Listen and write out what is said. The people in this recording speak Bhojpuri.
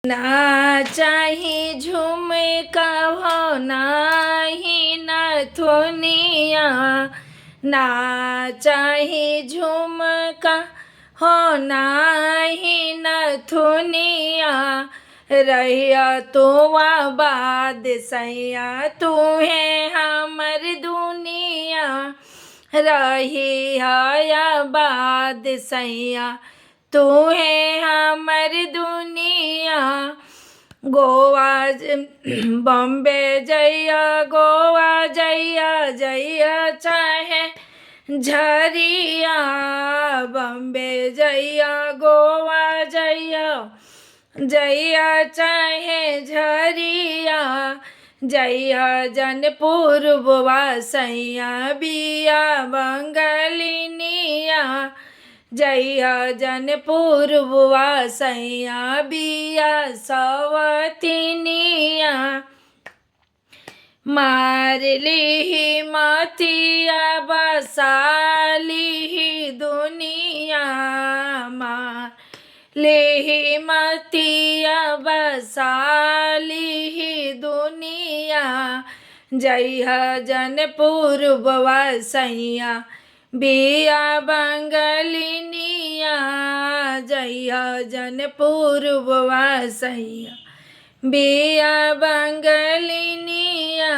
ना चाही झुमका हो नाही नथुनिया, ना चाही झुमका हो नाही नथुनिया। रहिया तो आबाद सैया तू है हमर दुनिया, रही आबाद सैया तू है हमर दुनिया। गोवा बॉम्बे जइया गोवा जइया जइया चाहे झरिया, बॉम्बे जइया गोवा जइया जइया चाहे झरिया। जइया जनपुर बुआ सैया बिया बंगलिनिया, जइया जनपुर बुआ सैया बिया सवतिनिया। मार लीही मतिया बसा लीही दुनिया, मार लीही मतिया बसा लीही दुनिया। जइया जनपुर बुआ सैया बिया बंगलिनिया, जइया जनपुर बुआ सैया बिया बंगलिनिया।